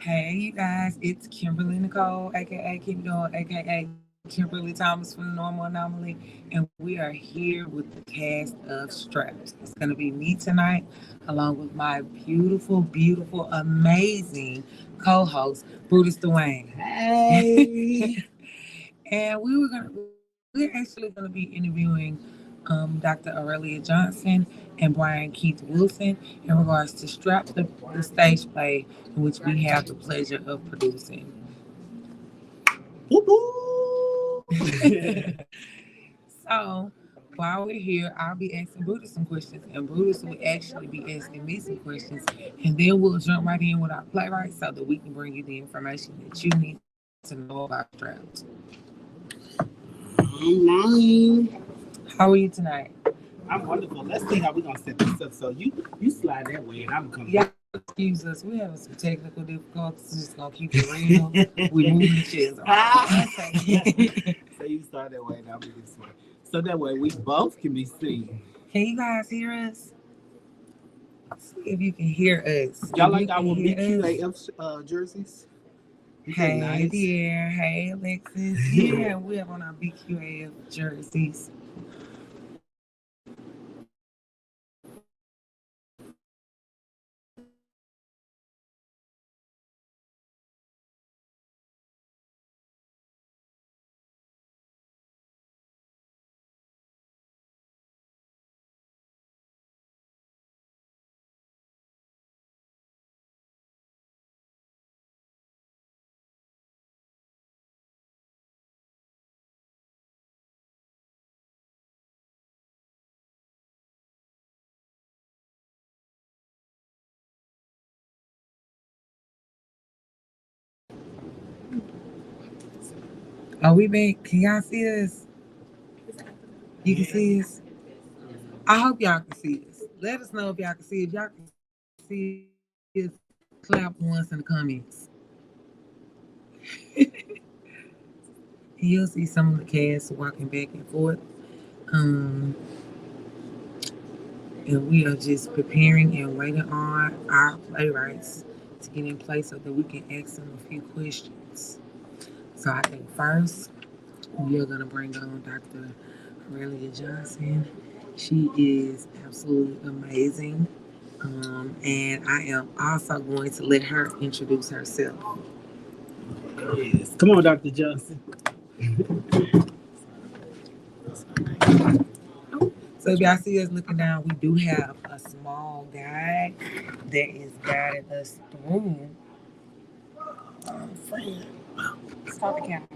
Hey, you guys, it's Kimberly Nicole, aka Keep Going, aka Kimberly Thomas from the Normal Anomaly, and we are here with the cast of Strapped. It's going to be me tonight, along with my beautiful, amazing co host, Brutus Dwayne. Hey. And we're actually gonna be interviewing Dr. Aurelia Johnson and Brian Keith Wilson in regards to Strap, the stage play in which we have the pleasure of producing. So while we're here, I'll be asking Brutus some questions, and Brutus will actually be asking me some questions, and then we'll jump right in with our playwright so that we can bring you the information that you need to know about Straps. Online. How are you tonight? I'm wonderful. Let's see how we're gonna set this up. So you slide that way and I'm coming. Y'all excuse us. We having some technical difficulties. Just gonna keep it real. We moving the chairs around. So you start that way and I'll be this way. So that way we both can be seen. Can you guys hear us? See if you can hear us. Y'all If like you can our hear us. BQAF jerseys? Hey Nice. dear. Hey Alexis. Yeah, we have on our BQAF jerseys. Are we back? Can y'all see us? You can see us? I hope y'all can see us. Let us know if y'all can see. If y'all can see us, clap once in the comments. You'll see some of the cast walking back and forth. Um, and we are just preparing and waiting on our playwrights to get in place so that we can ask them a few questions. So I think first we are going to bring on Dr. Aurelia Johnson. She is absolutely amazing. And I am also going to let her introduce herself. Yes. Come on, Dr. Johnson. So if y'all see us looking down, we do have a small guide that is guiding us through. Friend. Start the camera.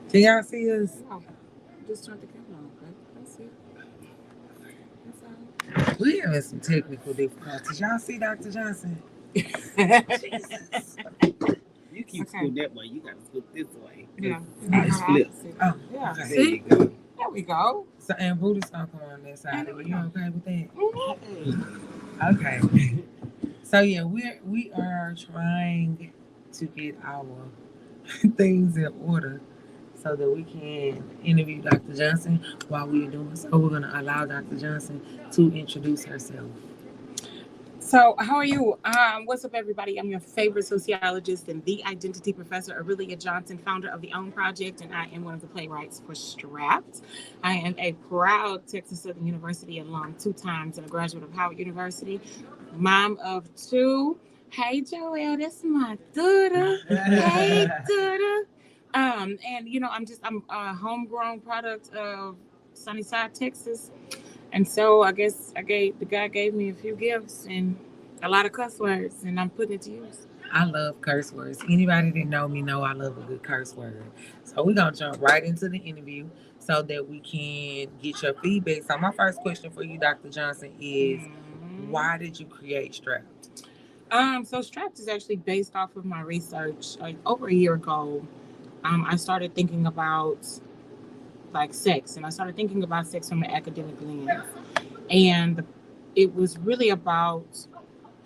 Can y'all see us? Oh, just turn the camera on, okay? That's it. We having some technical difficulties. Y'all see Dr. Johnson? Jesus. You keep Okay. scooting that way. You gotta scoot this way. Yeah. Nice flip. Oh, Yeah. okay. There you go. There we go. So, and Brutus gonna come on that side. Are you okay with that? Mm-hmm. Okay. So yeah, we are trying to get our things in order so that we can interview Dr. Johnson while we are doing so. We're gonna allow Dr. Johnson to introduce herself. So, how are you? What's up, everybody? I'm your favorite sociologist and the identity professor, Aurelia Johnson, founder of the OWN Project, and I am one of the playwrights for Strapped. I am a proud Texas Southern University alum 2 times and a graduate of Howard University, mom of 2. Hey, Joelle, that's my daughter. Hey, daughter. And I'm a homegrown product of Sunnyside, Texas. And so I guess the guy gave me a few gifts and a lot of cuss words, and I'm putting it to use. I love curse words. Anybody that know me know I love a good curse word. So we're gonna jump right into the interview so that we can get your feedback. So my first question for you, Dr. Johnson, is why did you create Strapped? So Strapped is actually based off of my research. Like over a year ago, I started thinking about like sex, and I started thinking about sex from an academic lens, and it was really about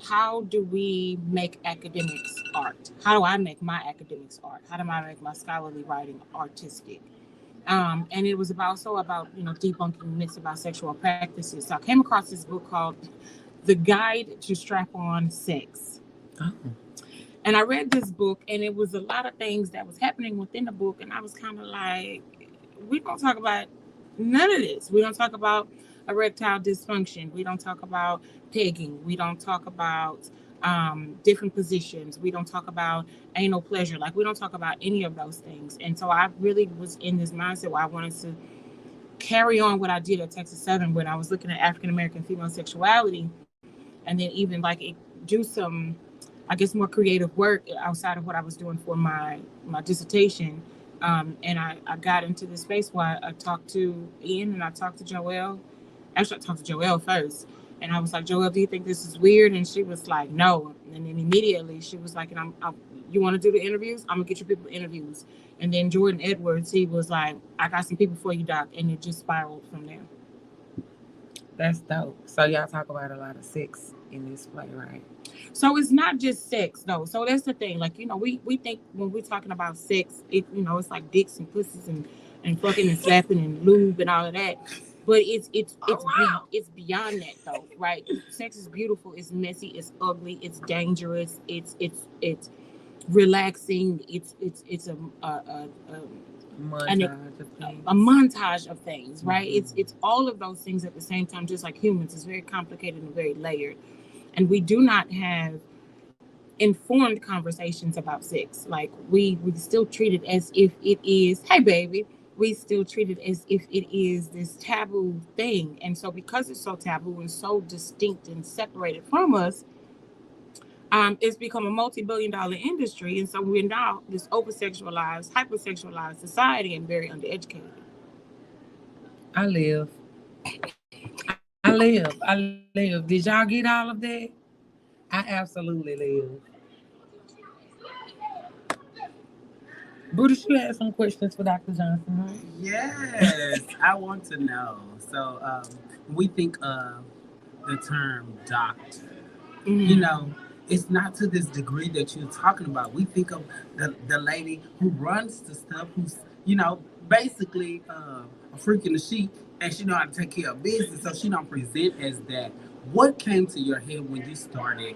how do we make academics art? How do I make my academics art? How do I make my scholarly writing artistic? And it was about debunking myths about sexual practices. So I came across this book called The Guide to Strap-On Sex. Oh, And I read this book, and it was a lot of things that was happening within the book, and I was kind of like, we don't talk about none of this. We don't talk about erectile dysfunction. We don't talk about pegging. We don't talk about different positions. We don't talk about anal pleasure. Like, we don't talk about any of those things. And so I really was in this mindset where I wanted to carry on what I did at Texas Southern when I was looking at African American female sexuality, and then even like do some, I guess, more creative work outside of what I was doing for my dissertation. And I got into this space where I talked to Ian and I talked to Joelle. Actually, I talked to Joelle first, and I was like, Joelle, do you think this is weird? And she was like, no. And then immediately she was like, and you want to do the interviews? I'm gonna get you people interviews. And then Jordan Edwards, he was like, I got some people for you, Doc, and it just spiraled from there. that's dope. So y'all talk about a lot of sex in this play, right? So it's not just sex though. So that's the thing. Like, we think when we're talking about sex, it's like dicks and pussies and fucking and slapping and lube and all of that. But it's beyond that though, right? Sex is beautiful, it's messy, it's ugly, it's dangerous, it's relaxing, it's an, Montage of things. a montage of things, right? It's all of those things at the same time, just like humans. It's very complicated and very layered. And we do not have informed conversations about sex. Like, we still treat it as if it is, hey baby, we still treat it as if it is this taboo thing. And so because it's so taboo and so distinct and separated from us, it's become a multi-billion-dollar industry. And so we're now this over-sexualized, hypersexualized society and very undereducated. I live. I live. Did y'all get all of that? I absolutely live. Brutus, you had some questions for Dr. Johnson, right? Yes, I want to know. So, we think of the term doctor. You know, it's not to this degree that you're talking about. We think of the lady who runs the stuff, who's, basically a freak in the sheet, and she know how to take care of business, so she don't present as that. What came to your head when you started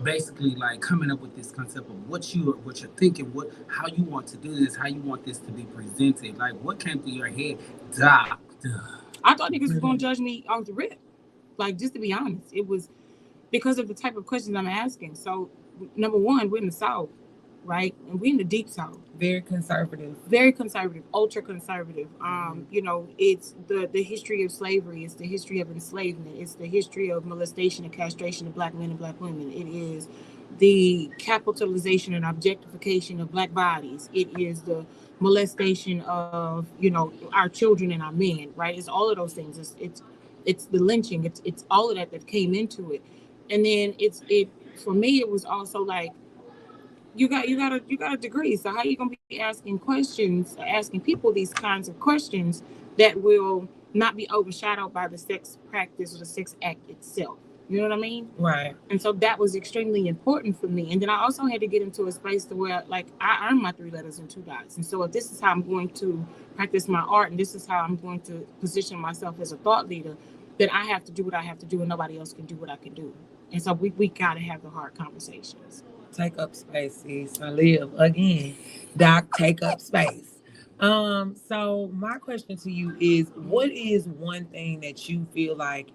basically like coming up with this concept of what you're thinking, how you want to do this, how you want this to be presented? Like, what came to your head, doctor? I thought niggas was gonna judge me off the rip. Like, just to be honest, it was because of the type of questions I'm asking. So, number one, we're in the South, right? And we're in the deep South. Very conservative. Very conservative, ultra conservative. It's the history of slavery. It's the history of enslavement. It's the history of molestation and castration of black men and black women. It is the capitalization and objectification of black bodies. It is the molestation of our children and our men. Right? It's all of those things. It's the lynching. It's all of that came into it. And then it for me, it was also like, you got a degree, so how you gonna be asking people these kinds of questions that will not be overshadowed by the sex practice or the sex act itself? You know what I mean? Right. And so that was extremely important for me. And then I also had to get into a space to where, like, I earned my 3 letters and 2 dots. And so if this is how I'm going to practice my art, and this is how I'm going to position myself as a thought leader, then I have to do what I have to do, and nobody else can do what I can do. And so we got to have the hard conversations. Take up space, sis. I live again. Doc, take up space. So my question to you is, what is one thing that you feel like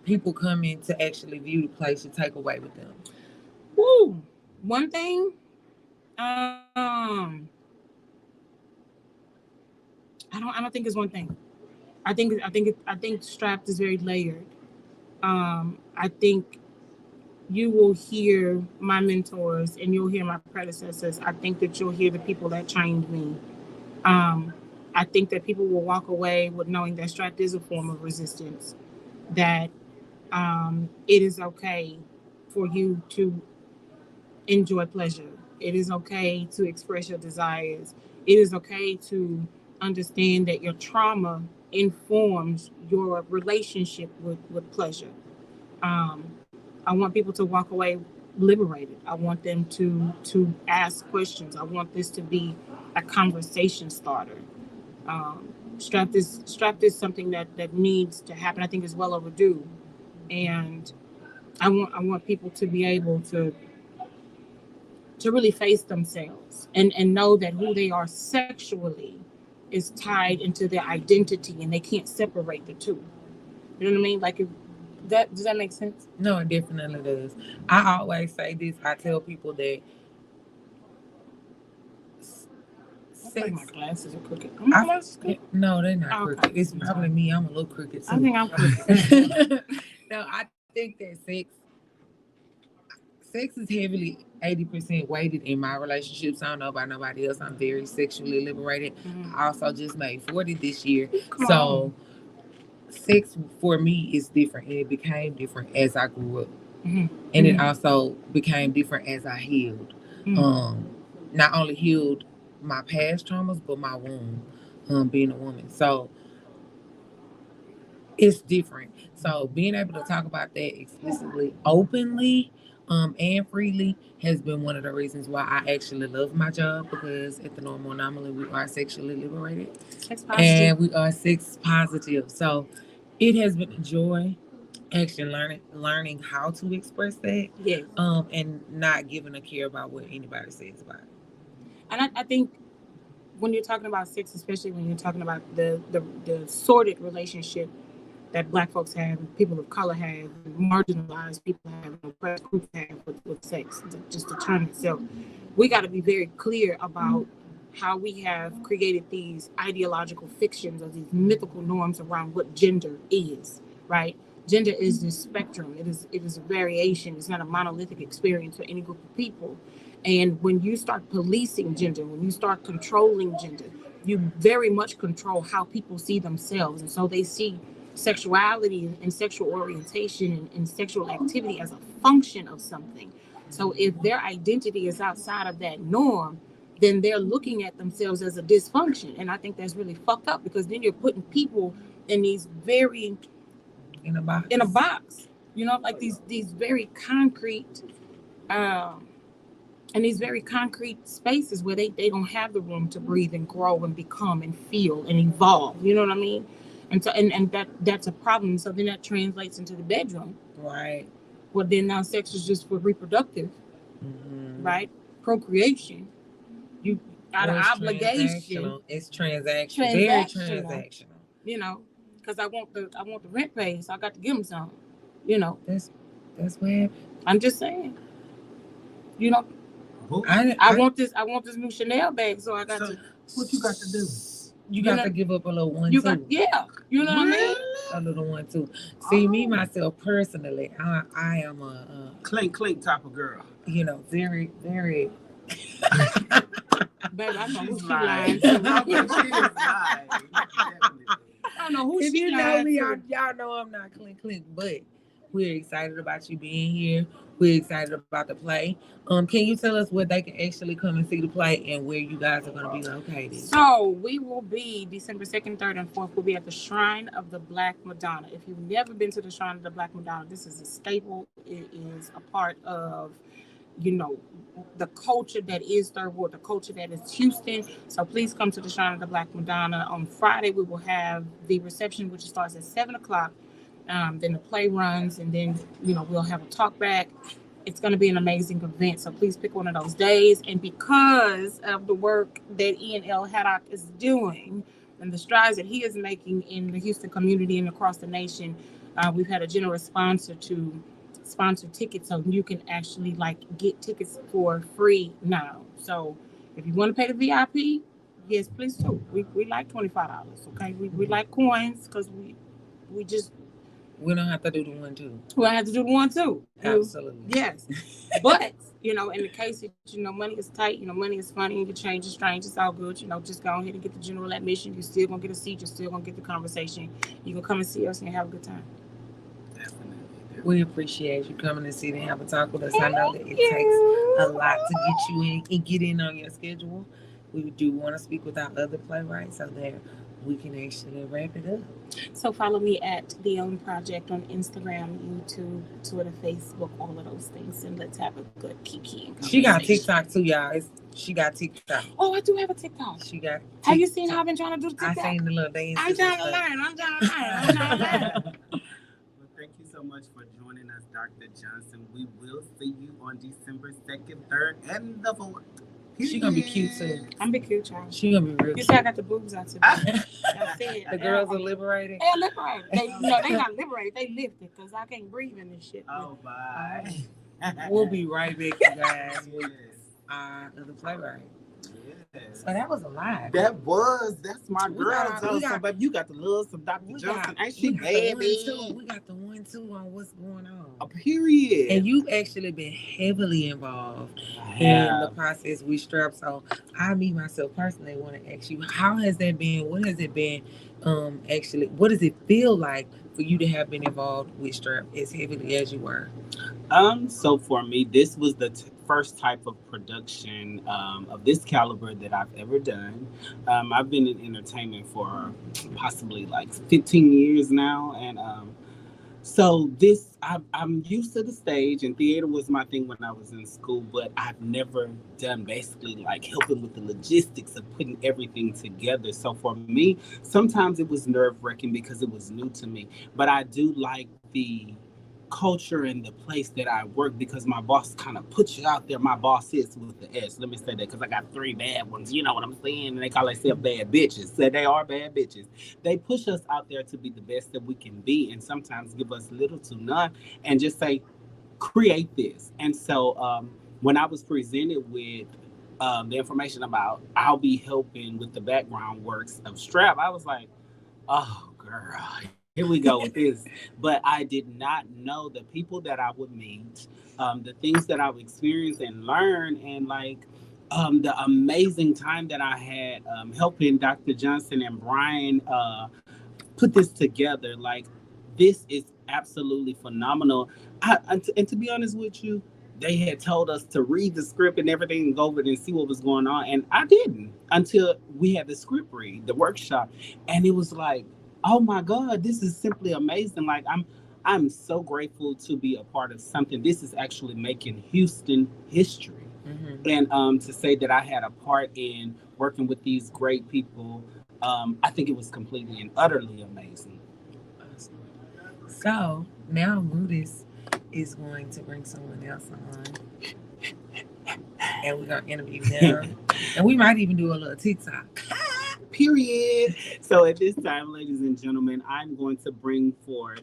people come in to actually view the play should take away with them? Woo! One thing, I don't think it's one thing. I think Strapped is very layered. I think you will hear my mentors and you'll hear my predecessors. I think that you'll hear the people that trained me. I think that people will walk away with knowing that Strapped is a form of resistance, that it is okay for you to enjoy pleasure. It is okay to express your desires. It is okay to understand that your trauma informs your relationship with pleasure. I want people to walk away liberated. I want them to ask questions. I want this to be a conversation starter. Strapped is something that needs to happen. I think is well overdue, and I want people to be able to to really face themselves and know that who they are sexually is tied into their identity and they can't separate the two. You know what I mean? Like, if that does that make sense? No, it definitely does. I always say this. I tell people that I think my sex. glasses are crooked. Are my glasses crooked? No, they're not Oh, crooked. okay. It's probably me. I'm a little crooked too. I think I'm crooked. No, I think that sex is heavily 80% weighted in my relationships. I don't know about nobody else. I'm very sexually liberated. Mhm. I also just made 40 this year. Come So sex for me is different, and it became different as I grew up. Mhm. And it Mhm. also became different as I healed. Mhm. Not only healed my past traumas, but my womb, being a woman. So it's different. So being able to talk about that explicitly, openly, and freely has been one of the reasons why I actually love my job, because at the Normal Anomaly we are sexually liberated and we are sex positive. So it has been a joy actually learning how to express that, Yes. and not giving a care about what anybody says about it. And I think when you're talking about sex, especially when you're talking about the sordid relationship that Black folks have, and people of color have, and marginalized people have, and oppressed groups have with sex, just the term itself, we got to be very clear about how we have created these ideological fictions or these mythical norms around what gender is, right? Gender is this spectrum. It is a variation. It's not a monolithic experience for any group of people. And when you start policing gender, when you start controlling gender, you very much control how people see themselves. And so they see sexuality and sexual orientation and sexual activity as a function of something. So if their identity is outside of that norm, then they're looking at themselves as a dysfunction. And I think that's really fucked up, because then you're putting people in these very In a box. like these very concrete and these very concrete spaces where they don't have the room to breathe and grow and become and feel and evolve. You know what I mean? And so and that's a problem. So then that translates into the bedroom. Right. Well, then now sex is just for reproductive, right? Procreation. You out of obligation. It's transactional. Very transactional. You know, because I want the rent paid, so I got to give them some. That's what happened. I'm just saying. I want this new Chanel bag, so I got to. What you got to do? You got to give up a little one too. You know what I mean? A little one too. See, me myself personally, I am a clink type of girl. Very, very. Baby, I know who she lying to. I don't know who if she you know lying me, to. y'all know I'm not clink, but we're excited about you being here. We're excited about the play. Can you tell us where they can actually come and see the play and where you guys are going to be located? So we will be December 2nd, 3rd, and 4th. We'll be at the Shrine of the Black Madonna. If you've never been to the Shrine of the Black Madonna, this is a staple. It is a part of the culture that is Third Ward, the culture that is Houston. So please come to the Shrine of the Black Madonna. On Friday, we will have the reception, which starts at 7 o'clock. Then the play runs, and then, we'll have a talk back. It's going to be an amazing event. So please pick one of those days. And because of the work that Ian L. Haddock is doing and the strides that he is making in the Houston community and across the nation, we've had a generous sponsor to sponsor tickets, so you can actually get tickets for free now. So if you want to pay the VIP, yes, please do. We like $25. Okay, we like coins, because we don't have to do the 1 2. We don't have to do the 1 2. Absolutely. Yes, but in the case that money is tight, money is funny, and your change is strange, it's all good. Just go ahead and get the general admission. You're still gonna get a seat. You're still gonna get the conversation. You can come and see us and have a good time. We appreciate you coming to see and have a talk with us. I know that it takes a lot to get you in and get in on your schedule. We do want to speak with our other playwrights so that we can actually wrap it up. So follow me at The Own Project on Instagram, YouTube, Twitter, Facebook, all of those things, and let's have a good kiki. She got TikTok too, y'all. She got TikTok. Oh, I do have a TikTok. She got TikTok. Have you seen how I've been trying to do the TikTok? I seen the little dance. I'm trying to learn. Well, thank you so so much for joining us, Dr. Johnson. We will see you on December 2nd, 3rd, and the 4th. She gonna be cute too. I'm be cute, child. She gonna be real You cute. see, I got the boobs out today. I see it. The girls are liberated. They're liberated. They not liberated. They lifted because I can't breathe in this shit. Oh, bye. We'll be right back, you guys, with Yes. the playwright. Yes. So that was a lot. That's my girl. got- So, baby, you got to love some Dr. We Johnson. got, Ain't she we got the baby? 1-2. We got the 1-2 on what's going on. A period. And you've actually been heavily involved I in the have. process with Strap. So I, me myself personally, want to ask you, how has that been? What has it been? Actually, what does it feel like for you to have been involved with Strap as heavily as you were? So for me, this was the first type of production of this caliber that I've ever done. I've been in entertainment for possibly like 15 years now, and so this I'm used to the stage, and theater was my thing when I was in school, but I've never done basically like helping with the logistics of putting everything together. So for me, sometimes it was nerve-wracking because it was new to me, but I do like the culture and the place that I work because my boss kind of puts you out there. My boss is with the S. Let me say that because I got 3 bad ones. You know what I'm saying? And they call themselves bad bitches. So they are bad bitches. They push us out there to be the best that we can be, and sometimes give us little to none, and just say, create this. And so when I was presented with the information about I'll be helping with the background works of Strap, I was like, oh girl, here we go with this. But I did not know the people that I would meet, the things that I would experience and learn, and like the amazing time that I had helping Dr. Johnson and Brian put this together. Like, this is absolutely phenomenal. And to be honest with you, they had told us to read the script and everything and go over it and see what was going on. And I didn't until we had the script read, the workshop. And it was like, oh my God, this is simply amazing. Like, I'm so grateful to be a part of something. This is actually making Houston history. Mm-hmm. And to say that I had a part in working with these great people, I think it was completely and utterly amazing. Awesome. So now Moody's is going to bring someone else on, and we're gonna interview them, and we might even do a little TikTok. Period. So at this time, ladies and gentlemen, I'm going to bring forth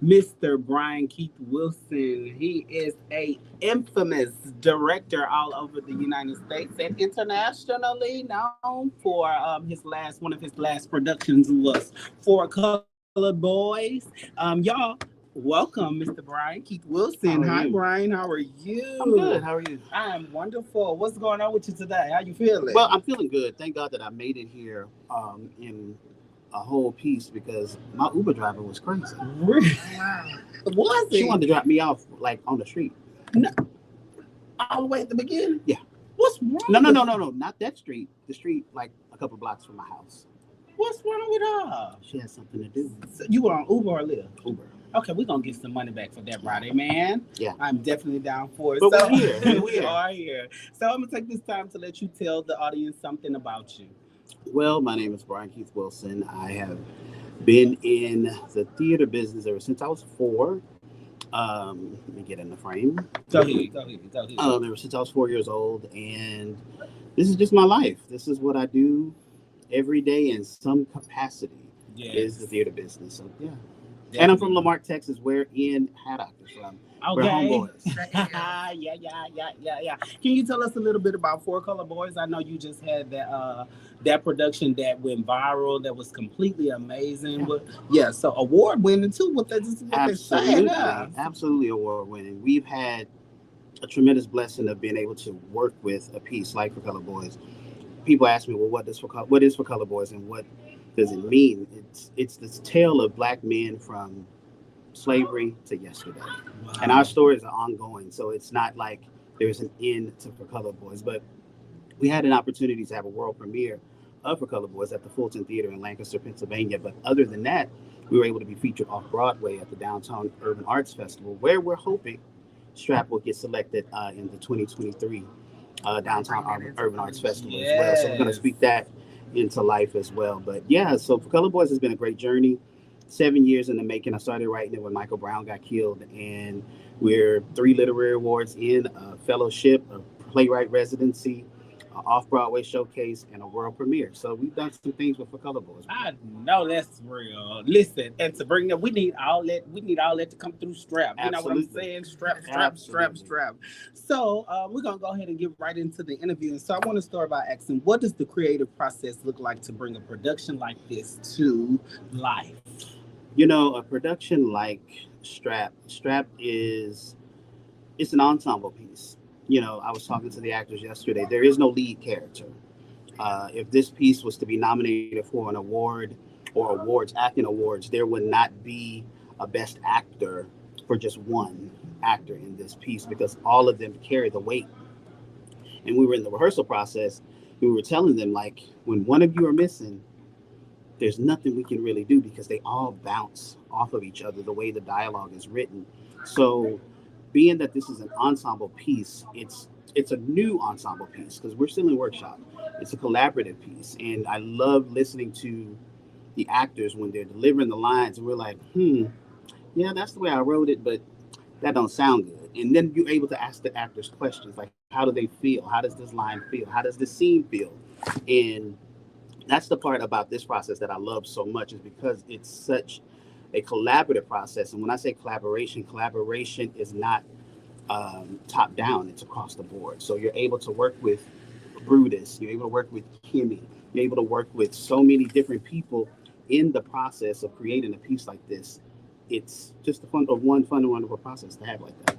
Mr. Brian Keith Wilson. He is a infamous director all over the United States and internationally known for one of his last productions was Four Colored Boys. Y'all, welcome, Mr. Brian Keith Wilson. Hi, you? Brian. How are you? I'm good. How are you? I'm wonderful. What's going on with you today? How you feeling? Well, I'm feeling good. Thank God that I made it here in a whole piece because my Uber driver was crazy. Really? Wow. Was She it? wanted to drop me off like on the street. All the way at the beginning? Yeah. What's wrong? No, with- not that street. The street like a couple blocks from my house. What's wrong with her? She had something to do. So you were on Uber or Lyft? Uber. Okay, we're gonna get some money back for that, Friday, man. Yeah. I'm definitely down for it. But So, we're here. We're we here. are here. So I'm gonna take this time to let you tell the audience something about you. Well, my name is Brian Keith Wilson. I have been in the theater business ever since I was 4. Let me get in the frame. Go ahead. Ever since I was 4 years old, and this is just my life. This is what I do every day in some capacity. Is the theater business. So yeah. Definitely. And I'm from Lamarck, Texas, where Ian Haddock is from. We're Okay. homeboys. yeah. Can you tell us a little bit about Four Color Boys? I know you just had that production that went viral. That was completely amazing. So award winning too. What they're saying. Absolutely award winning. We've had a tremendous blessing of being able to work with a piece like For Color Boys. People ask me, well, what is For Color Boys, and what does it mean? It's this tale of Black men from slavery to yesterday. Wow. And our stories are ongoing, so it's not like there's an end to For Color Boys. But we had an opportunity to have a world premiere of For Color Boys at the Fulton Theater in Lancaster, Pennsylvania. But other than that, we were able to be featured off Broadway at the Downtown Urban Arts Festival, where we're hoping Strap will get selected in the 2023 Downtown Urban Arts Festival as well. So we're going to speak that into life as well. But yeah, so For Color Boys has been a great journey. 7 years in the making. I started writing it when Michael Brown got killed, and we're 3 literary awards in, a fellowship, a playwright residency, an off-Broadway showcase, and a world premiere. So we've done some things with For Color Boys. I know that's real. Listen, and to bring that, we need all that. We need all that to come through strap. You know what I'm Absolutely. saying? Strap, strap, strap, Absolutely. strap. So we're gonna go ahead and get right into the interview. And so I want to start by asking, what does the creative process look like to bring a production like this to life? A production like Strap is, it's an ensemble piece. I was talking to the actors yesterday. There is no lead character. If this piece was to be nominated for an award or awards, acting awards, there would not be a best actor for just one actor in this piece because all of them carry the weight. And we were in the rehearsal process. We were telling them, like, when one of you are missing, there's nothing we can really do because they all bounce off of each other the way the dialogue is written. So, being that this is an ensemble piece, it's a new ensemble piece because we're still in workshop. It's a collaborative piece, and I love listening to the actors when they're delivering the lines, and we're like, yeah, that's the way I wrote it, but that don't sound good. And then you're able to ask the actors questions like, how do they feel? How does this line feel? How does this scene feel? And that's the part about this process that I love so much is because it's such a collaborative process. And when I say collaboration is not top down, it's across the board. So you're able to work with Brutus, you're able to work with Kimmy, you're able to work with so many different people in the process of creating a piece like this. It's just fun and wonderful process to have like that.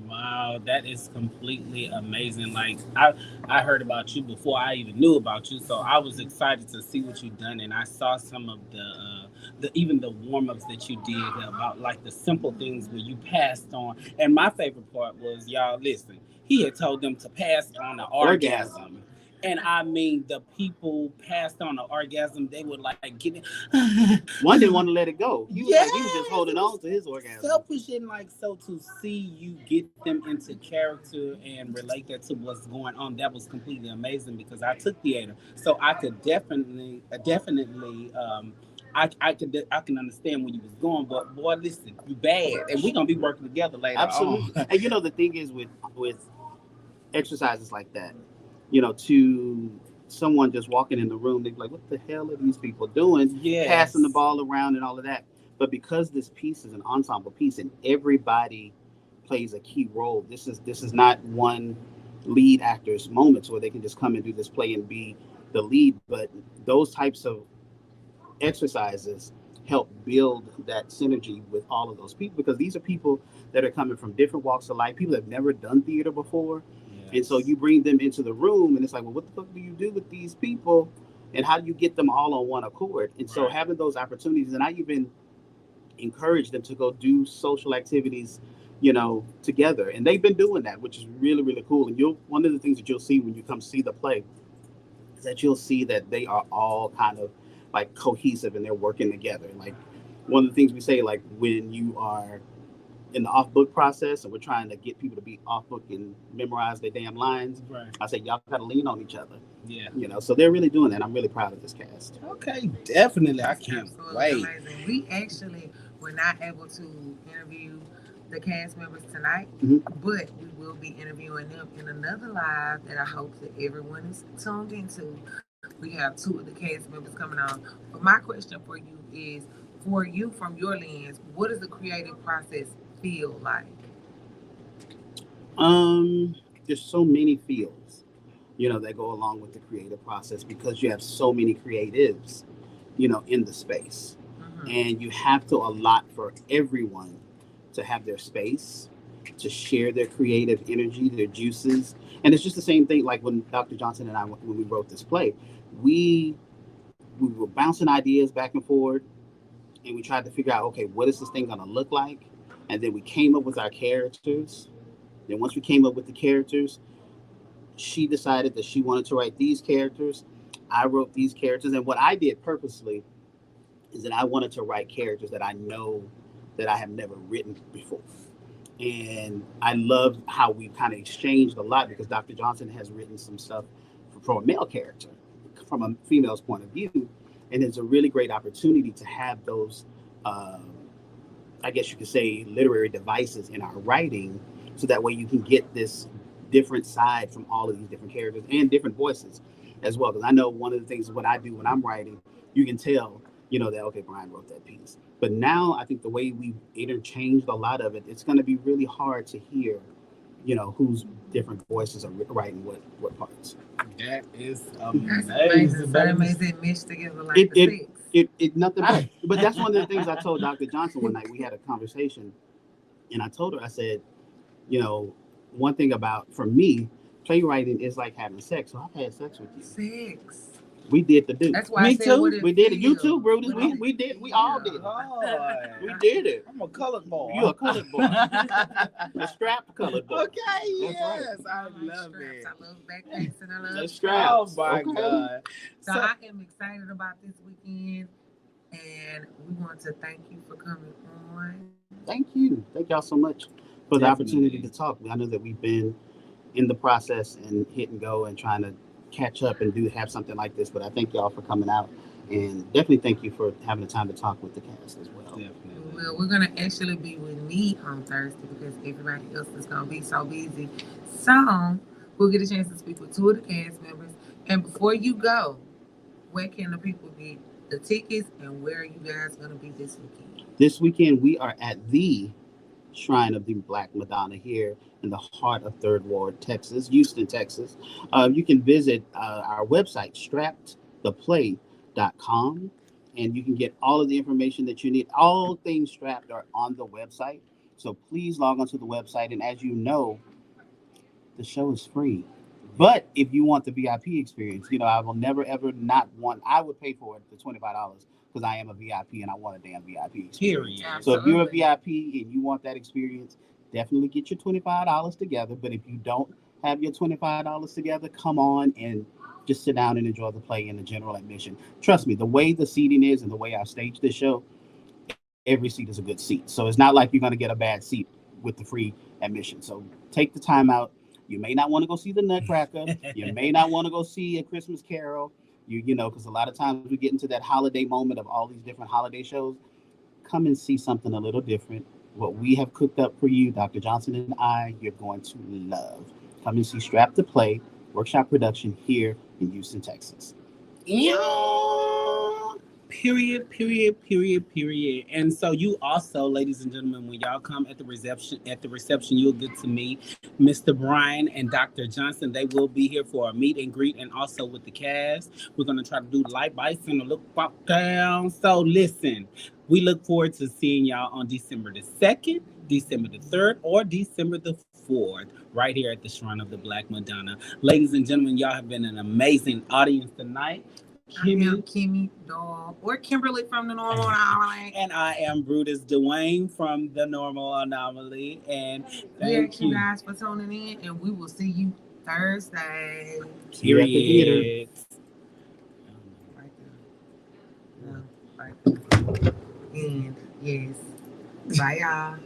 Wow, that is completely amazing. Like I heard about you before I even knew about you, so I was excited to see what you've done, and I saw some of the even the warm ups that you did about like the simple things where you passed on. And my favorite part was, y'all listen, he had told them to pass on the orgasm. And I mean, the people passed on the orgasm. They would like get it. One didn't want to let it go. He was just holding on to his orgasm. Selfish and like so to see you get them into character and relate that to what's going on, that was completely amazing because I took theater, so I could definitely I can understand where you was going, but boy, listen, you bad, and we're gonna be working together later. Absolutely. On. And the thing is with exercises like that, to someone just walking in the room, they'd be like, what the hell are these people doing? Yes. Passing the ball around and all of that. But because this piece is an ensemble piece and everybody plays a key role, this is not one lead actor's moments where they can just come and do this play and be the lead. But those types of exercises help build that synergy with all of those people because these are people that are coming from different walks of life. People that have never done theater before. And so you bring them into the room and it's like, well, what the fuck do you do with these people? And how do you get them all on one accord? And so having those opportunities, and I even encourage them to go do social activities, together. And they've been doing that, which is really, really cool. And one of the things that you'll see when you come see the play is that you'll see that they are all kind of like cohesive and they're working together. Like one of the things we say, like when you are in the off book process and we're trying to get people to be off book and memorize their damn lines, Right. I say y'all gotta lean on each other. Yeah. So they're really doing that. I'm really proud of this cast. Okay, definitely. I can't Absolutely wait. amazing. We actually were not able to interview the cast members tonight, but we will be interviewing them in another live that I hope that everyone is tuned into. We have 2 of the cast members coming on. But my question for you is, for you from your lens, what does the creative process feel like? There's so many fields, that go along with the creative process because you have so many creatives, in the space. And you have to allot for everyone to have their space, to share their creative energy, their juices. And it's just the same thing like when Dr. Johnson and I, when we wrote this play, we were bouncing ideas back and forth and we tried to figure out, okay, what is this thing going to look like? And then we came up with our characters. Then once we came up with the characters, she decided that she wanted to write these characters. I wrote these characters. And what I did purposely is that I wanted to write characters that I know that I have never written before. And I loved how we kind of exchanged a lot because Dr. Johnson has written some stuff from a male character, from a female's point of view. And it's a really great opportunity to have those uh, I guess you could say, literary devices in our writing, so that way you can get this different side from all of these different characters and different voices as well. Because I know one of the things what I do when I'm writing, you can tell, that okay, Brian wrote that piece. But now I think the way we interchanged a lot of it, it's going to be really hard to hear, whose different voices are writing what parts. That is That's amazing. amazing. So that makes it meshed together like It the it six. it nothing but that's one of the things I told Dr. Johnson one night. We had a conversation, and I told her, I said, you know, one thing about for me, playwriting is like having sex. So I've had sex with you. Six. We did the do. That's why Me I said too. what it We did it. You feel. too, Brutus. What We it did. We all did it. Lord. We did it. I'm a colored boy. You a colored boy. A strapped colored boy. Okay, That's right. yes, I I like love straps. it. I love backpacks and I love That's straps. straps. Oh my Okay. God. So I am excited about this weekend, and we want to thank you for coming on. Thank you. Thank y'all so much for the opportunity to talk. I know that we've been in the process and hit and go and trying to catch up and have something like this, but I thank y'all for coming out, and definitely thank you for having the time to talk with the cast as well. Definitely. Well, we're gonna actually be with me on Thursday because everybody else is gonna be so busy. So we'll get a chance to speak with two of the cast members. And before you go, where can the people get the tickets and where are you guys gonna be this weekend? This weekend we are at the Shrine of the Black Madonna here in the heart of Third Ward, Texas, Houston, Texas. You can visit our website, strappedtheplay.com, and you can get all of the information that you need. All things Strapped are on the website. So please log onto the website. And as you know, the show is free. But if you want the VIP experience, I will never ever not want. I would pay for it for $25 because I am a VIP and I want a damn VIP experience. Period. So if you're a Absolutely. VIP and you want that experience, definitely get your $25 together. But if you don't have your $25 together, come on and just sit down and enjoy the play in the general admission. Trust me, the way the seating is and the way I staged this show, every seat is a good seat. So it's not like you're going to get a bad seat with the free admission. So take the time out. You may not want to go see the Nutcracker. You may not want to go see A Christmas Carol. Because a lot of times we get into that holiday moment of all these different holiday shows. Come and see something a little different. What we have cooked up for you, Dr. Johnson and I, you're going to love. Come and see Strap to Play workshop production here in Houston, Texas. Yeah. Period. And so you also, ladies and gentlemen, when y'all come at the reception, you'll get to meet Mr. Brian and Dr. Johnson. They will be here for a meet and greet and also with the cast. We're gonna try to do light bites and a look walk down. So listen, we look forward to seeing y'all on December the 2nd, December the 3rd, or December the 4th, right here at the Shrine of the Black Madonna. Ladies and gentlemen, y'all have been an amazing audience tonight. I am Kimmy Doll or Kimberly from the Normal Anomaly. And I am Brutus Dwayne from the Normal Anomaly. And Thank you guys for tuning in, and we will see you Thursday. See you at the theater. Right there. No, right there. And yes. Bye, y'all.